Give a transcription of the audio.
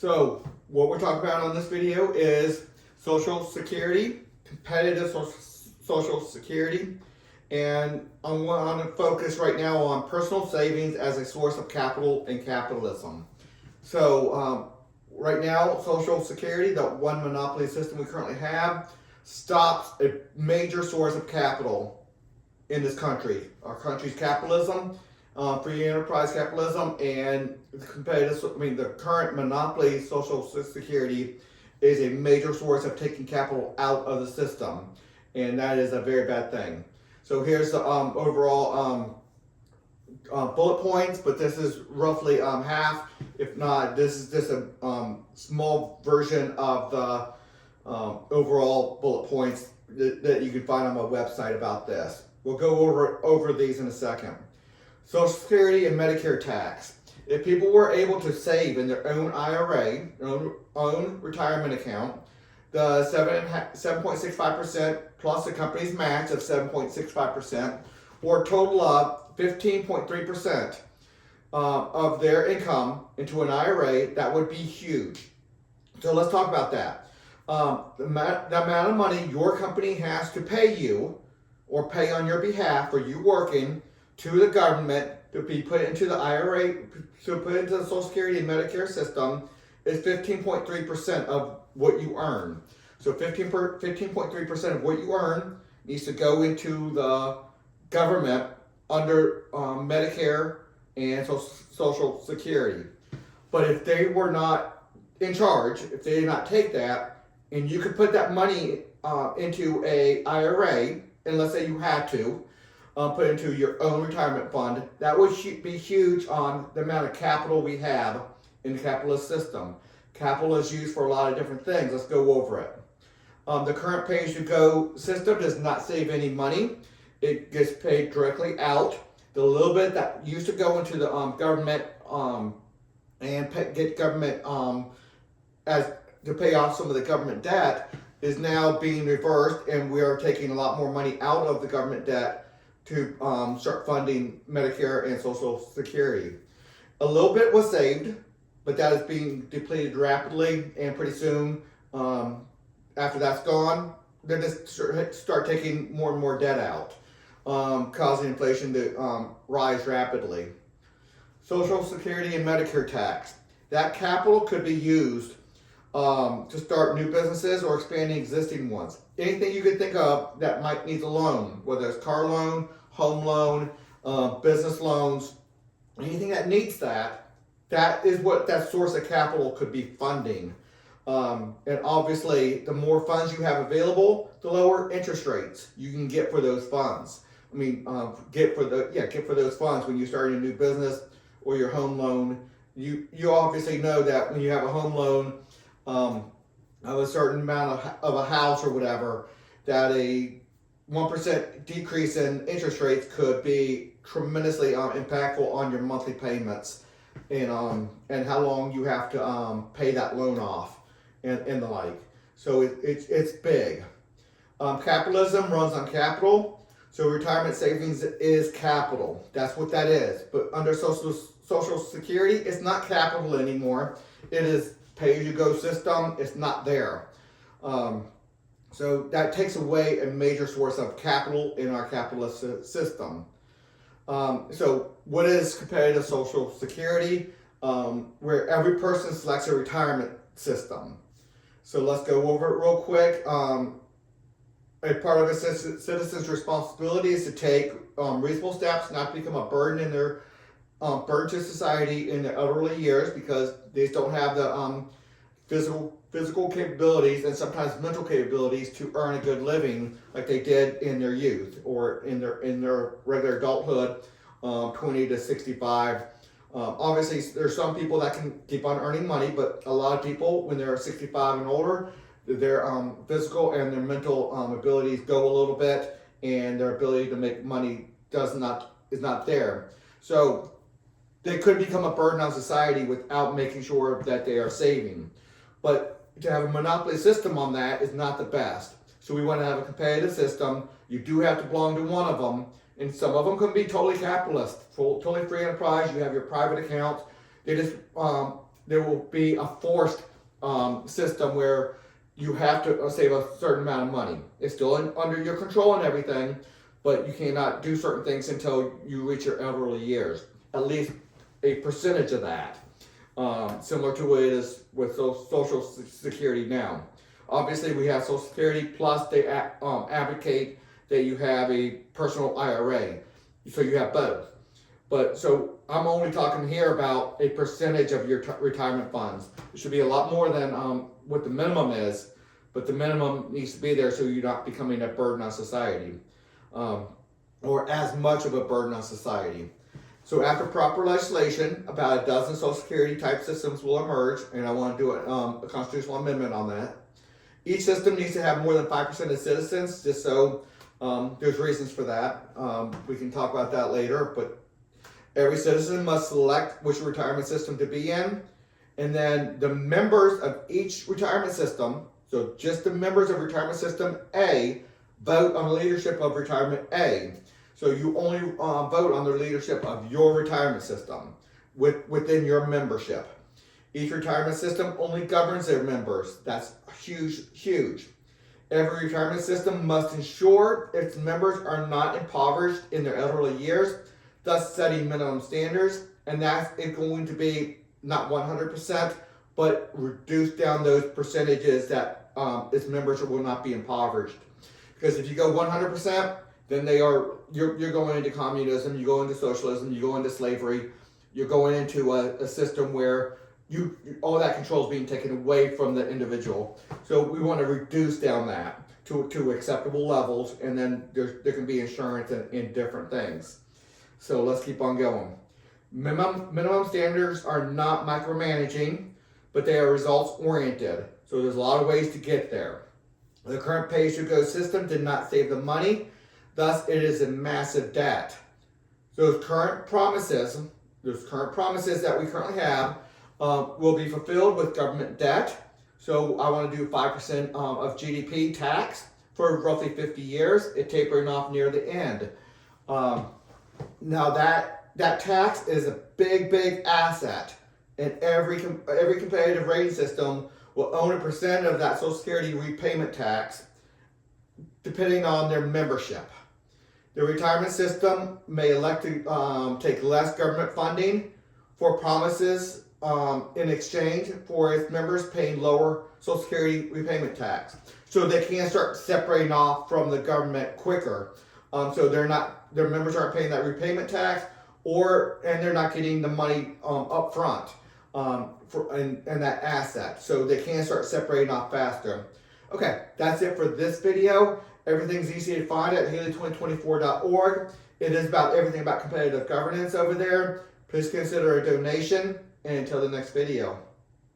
So what we're talking about on this video is Social Security, competitive Social Security, and I want to focus right now on personal savings as a source of capital in capitalism. So right now, Social Security, the one monopoly system we currently have, stops a major source of capital in this country. Our country's capitalism, free enterprise capitalism, and the current monopoly Social Security is a major source of taking capital out of the system, and that is a very bad thing. So here's the overall bullet points, but this is roughly half. If not, this is just a small version of the overall bullet points that you can find on my website about this. We'll go over these in a second. Social Security and Medicare tax. If people were able to save in their own IRA, own retirement account, the 7.65% plus the company's match of 7.65%, or a total of 15.3% of their income into an IRA, that would be huge. So let's talk about that. The amount of money your company has to pay you or pay on your behalf for you working to the government to be put into the IRA, to put into the Social Security and Medicare system is 15.3% of what you earn. So 15.3% of what you earn needs to go into the government under Medicare and Social Security. But if they were not in charge, if they did not take that, and you could put that money into a IRA, and let's say you had to, put into your own retirement fund, that would be huge on the amount of capital we have in the capitalist system. Capital is used for a lot of different things. Let's go over it. The current pay-as-you-go system does not save any money. It gets paid directly out. The little bit that used to go into the government get government as to pay off some of the government debt is now being reversed, and we are taking a lot more money out of the government debt to start funding Medicare and Social Security. A little bit was saved, but that is being depleted rapidly, and pretty soon, after that's gone, they're just start taking more and more debt out, causing inflation to rise rapidly. Social Security and Medicare tax. That capital could be used to start new businesses or expanding existing ones. Anything you could think of that might need a loan, whether it's car loan, home loan, business loans, anything that needs that is what that source of capital could be funding. And obviously, the more funds you have available, the lower interest rates you can get for those funds. I mean, get for those funds when you start a new business or your home loan. You obviously know that when you have a home loan of a certain amount of a house or whatever, that a 1% decrease in interest rates could be tremendously impactful on your monthly payments and how long you have to pay that loan off and the like. So it's big. Capitalism runs on capital, so retirement savings is capital. That's what that is. But under Social Security, it's not capital anymore. It is pay-as-you-go system. It's not there. So that takes away a major source of capital in our capitalist system. So what is competitive Social Security? Where every person selects a retirement system. So let's go over it real quick. A part of a citizen's responsibility is to take reasonable steps not to become a burden in their burden to society in their elderly years, because they just don't have the physical capabilities and sometimes mental capabilities to earn a good living like they did in their youth or in their regular adulthood, 20 to 65. Obviously, there's some people that can keep on earning money, but a lot of people, when they're 65 and older, their physical and their mental abilities go a little bit, and their ability to make money is not there. So they could become a burden on society without making sure that they are saving. But to have a monopoly system on that is not the best. So we want to have a competitive system. You do have to belong to one of them, and some of them can be totally capitalist, totally free enterprise. You have your private accounts. They just there will be a forced system where you have to save a certain amount of money. It's still under your control and everything, but you cannot do certain things until you reach your elderly years. At least a percentage of that, similar to what it is with Social Security now. Obviously, we have Social Security, plus they advocate that you have a personal IRA, so you have both. But so I'm only talking here about a percentage of your retirement funds. It should be a lot more than what the minimum is, but the minimum needs to be there so you're not becoming a burden on society, or as much of a burden on society. So after proper legislation, about a dozen Social Security type systems will emerge, and I want to do a constitutional amendment on that. Each system needs to have more than 5% of citizens, just so there's reasons for that. We can talk about that later, but every citizen must select which retirement system to be in, and then the members of each retirement system, so just the members of retirement system A, vote on the leadership of retirement A. So you only vote on the leadership of your retirement system within your membership. Each retirement system only governs their members. That's huge. Every retirement system must ensure its members are not impoverished in their elderly years, thus setting minimum standards, and that is going to be not 100%, but reduce down those percentages that its members will not be impoverished. Because if you go 100%, then you're going into communism, you go into socialism, you go into slavery, you're going into a system where all that control is being taken away from the individual. So we want to reduce down that to acceptable levels, and then there can be insurance in different things. So let's keep on going. Minimum standards are not micromanaging, but they are results oriented. So there's a lot of ways to get there. The current pay-as-you-go system did not save the money, thus it is a massive debt. Those current promises that we currently have will be fulfilled with government debt. So I want to do 5% of GDP tax for roughly 50 years, it tapering off near the end. Now that tax is a big asset, and every competitive rating system will own a percent of that Social Security repayment tax, depending on their membership. The retirement system may elect to take less government funding for promises in exchange for its members paying lower Social Security repayment tax. So they can start separating off from the government quicker. So their members aren't paying that repayment tax, and they're not getting the money up front and that asset. So they can start separating off faster. Okay, that's it for this video. Everything's easy to find at Haley2024.org. It is about everything about competitive governance over there. Please consider a donation, and until the next video.